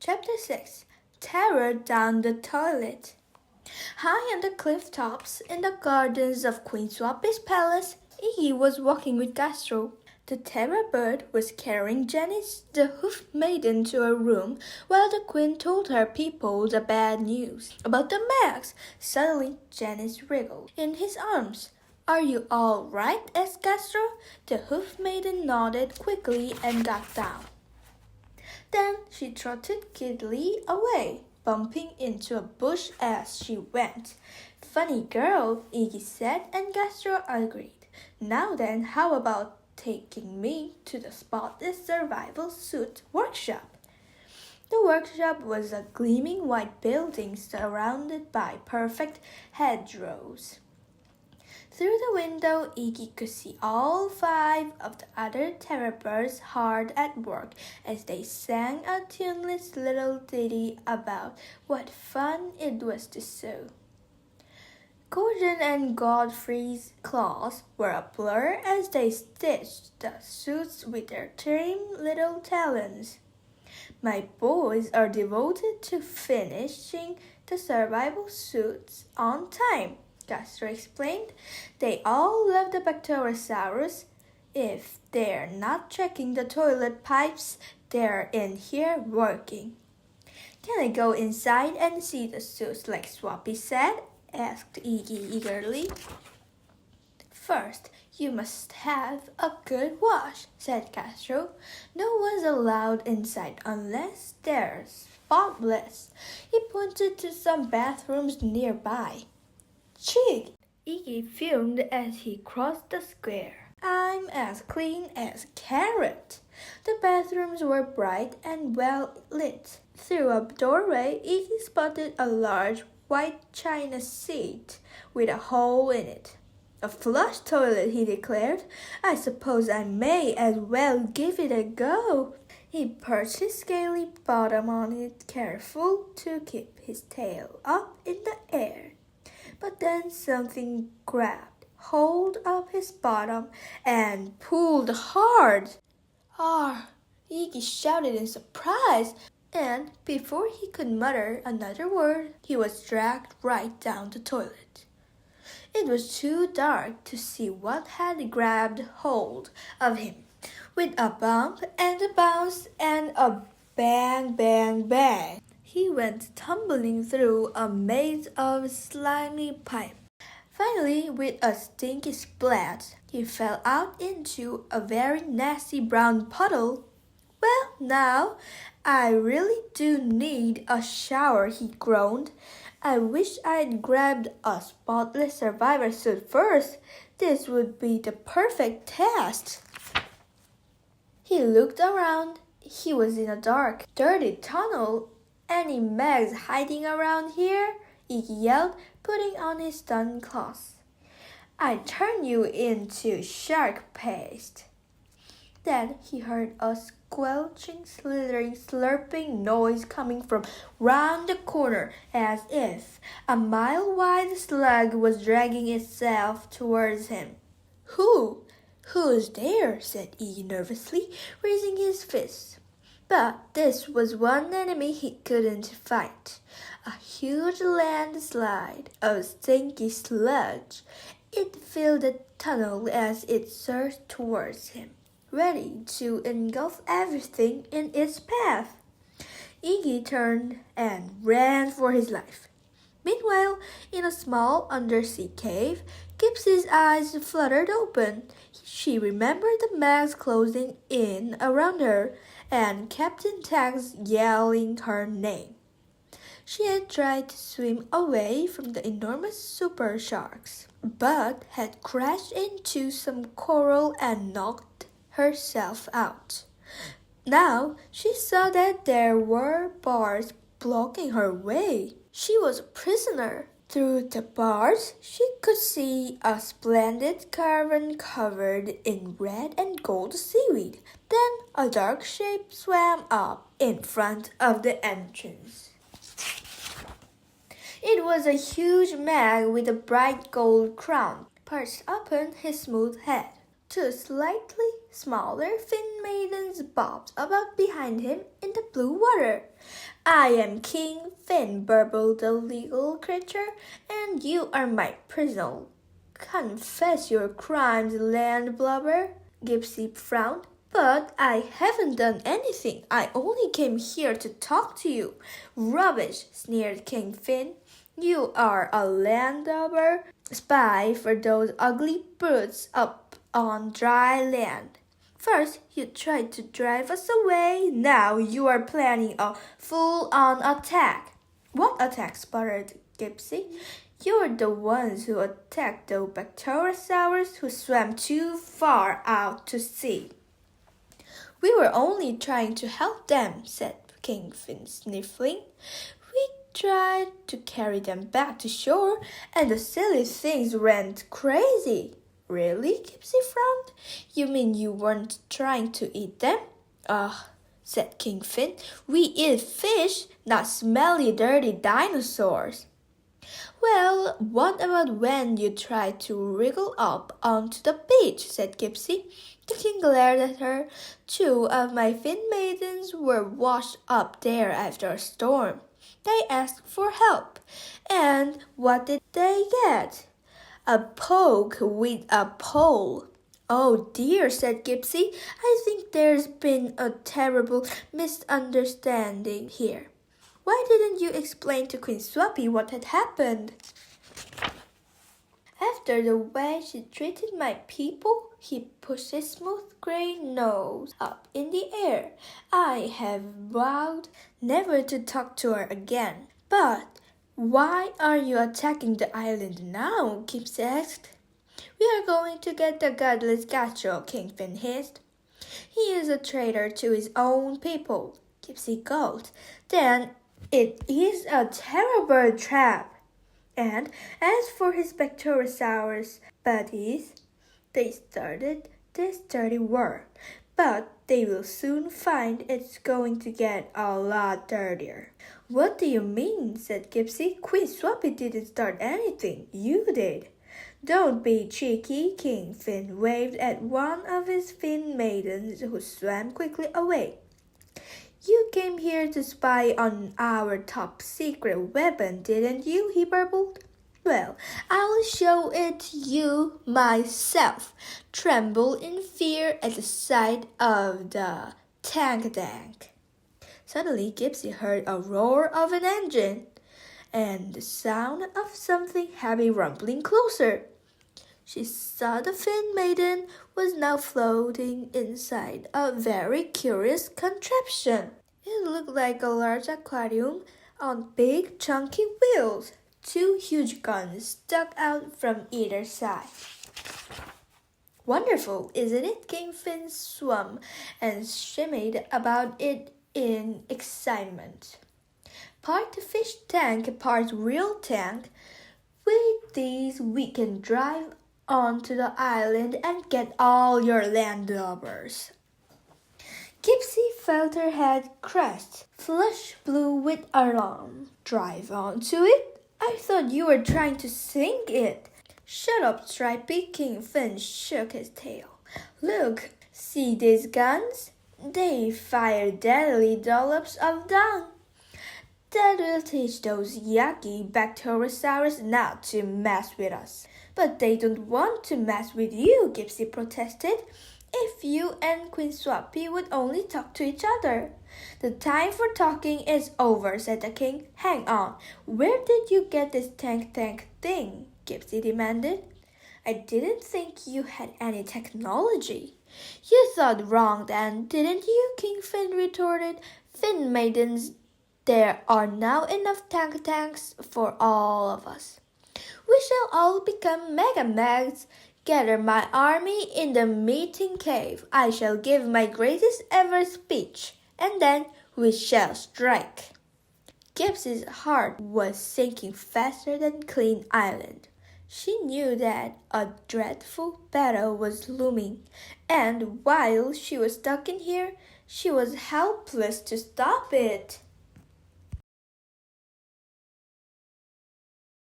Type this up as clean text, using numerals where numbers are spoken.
Chapter 6 Terror Down the Toilet. High on the cliff tops in the gardens of Queen Swappy's palace, Iggy was walking with Castro. The terror bird was carrying Janice, the hoof maiden, to her room while the queen told her people the bad news about the Max. Suddenly, Janice wriggled in his arms. "Are you all right?" asked Castro. The hoof maiden nodded quickly and got down. Then she trotted giddily away, bumping into a bush as she went. "Funny girl," Iggy said, and Castro agreed. "Now then, how about taking me to the spotless survival suit workshop?" The workshop was a gleaming white building surrounded by perfect hedgerows. Through the window, Iggy could see all 5 of the other terror birds hard at work as they sang a tuneless little ditty about what fun it was to sew. Gordon and Godfrey's claws were a blur as they stitched the suits with their trim little talons. "My boys are devoted to finishing the survival suits on time," Castro explained. "They all love the Bacterosaurus. If they're not checking the toilet pipes, they're in here working." "Can I go inside and see the suits like Swappy said?" asked Iggy eagerly. "First, you must have a good wash," said Castro. "No one's allowed inside unless they're spotless." He pointed to some bathrooms nearby. "Cheek!" Iggy fumed as he crossed the square. "I'm as clean as a carrot." The bathrooms were bright and well lit. Through a doorway, Iggy spotted a large white china seat with a hole in it. "A flush toilet," he declared. "I suppose I may as well give it a go." He perched his scaly bottom on it, careful to keep his tail up in the air. But then something grabbed hold of his bottom and pulled hard. "Ah!" Iggy shouted in surprise, and before he could mutter another word, he was dragged right down the toilet. It was too dark to see what had grabbed hold of him. With a bump and a bounce and a bang, bang, bang, he went tumbling through a maze of slimy pipe. Finally, with a stinky splat, he fell out into a very nasty brown puddle. "Well, now, I really do need a shower," he groaned. "I wish I'd grabbed a spotless survivor suit first. This would be the perfect test." He looked around. He was in a dark, dirty tunnel. "Any Megs hiding around here?" Iggy yelled, putting on his stun claws. "I'd turn you into shark paste." Then he heard a squelching, slithering, slurping noise coming from round the corner, as if a mile-wide slug was dragging itself towards him. Who's there?" said Iggy nervously, raising his fist. But this was one enemy he couldn't fight. A huge landslide of stinky sludge. It filled the tunnel as it surged towards him, ready to engulf everything in its path. Iggy turned and ran for his life. Meanwhile, in a small undersea cave, Gypsy's eyes fluttered open. She remembered the Megs closing in around her and Captain Tags yelling her name. She had tried to swim away from the enormous super sharks, but had crashed into some coral and knocked herself out. Now she saw that there were bars blocking her way. She was a prisoner. Through the bars, she could see a splendid cavern covered in red and gold seaweed. Then a dark shape swam up in front of the entrance. It was a huge Meg with a bright gold crown perched upon his smooth head. Two slightly smaller fin maidens bobbed about behind him in the blue water. I am King Fin, burbled the little creature, and you are my prisoner. Confess your crimes, landlubber. Gypsy frowned. But I haven't done anything. I only came here to talk to you. Rubbish, sneered King Fin. You are a landlubber, spy for those ugly brutes up on dry land. First, you tried to drive us away. Now you are planning a full-on attack. What attack? Sputtered Gypsy. You're the ones who attacked the Astrosaurs who swam too far out to sea. We were only trying to help them, said King Fin, sniffling. We tried to carry them back to shore, and the silly things went crazy. Really? Gypsy frowned. You mean you weren't trying to eat them? Ugh, said King Fin. We eat fish, not smelly, dirty dinosaurs. Well, what about when you tried to wriggle up onto the beach, said Gypsy. The king glared at her. Two of my fin maidens were washed up there after a storm. They asked for help. And what did they get? A poke with a pole. Oh dear, said Gypsy. I think there's been a terrible misunderstanding here. Why didn't you explain to Queen Swappy what had happened? After the way she treated my people, he pushed his smooth gray nose up in the air. I have vowed never to talk to her again. But why are you attacking the island now? Gypsy asked. We are going to get the godless Gastro, King Fin hissed. He is a traitor to his own people, Gypsy gulped. Then it is a terrible trap. And as for his Bacterosaurus buddies, they started this dirty war. But they will soon find it's going to get a lot dirtier. What do you mean? Said Gypsy. Queen Swappy didn't start anything. You did. Don't be cheeky. King Fin waved at one of his fin maidens who swam quickly away. You came here to spy on our top secret weapon, didn't you? He burbled. Well, I'll show it you myself. Tremble in fear at the sight of the tank. Suddenly, Gypsy heard a roar of an engine and the sound of something heavy rumbling closer. She saw the fin maiden was now floating inside a very curious contraption. It looked like a large aquarium on big chunky wheels. Two huge guns stuck out from either side. Wonderful, isn't it? King Fin swam and shimmied about it in excitement. Part the fish tank, part real tank. With these we can drive onto the island and get all your landlubbers. Gypsy felt her head crest, flush blue with alarm. Drive onto it? I thought you were trying to sink it. Shut up, Stripey. King Fin shook his tail. Look, see these guns? They fire deadly dollops of dung. That will teach those yucky Bacterosaurs not to mess with us. But they don't want to mess with you, Gypsy protested. If you and Queen Swappy would only talk to each other. The time for talking is over, said the king. Hang on, where did you get this tank thing? Gypsy demanded. I didn't think you had any technology. You thought wrong then, didn't you? King Fin retorted. Fin maidens, there are now enough tanks for all of us. We shall all become mega mags. Gather my army in the meeting cave. I shall give my greatest ever speech, and then we shall strike. Gypsy's heart was sinking faster than Clean Island. She knew that a dreadful battle was looming, and while she was stuck in here, she was helpless to stop it.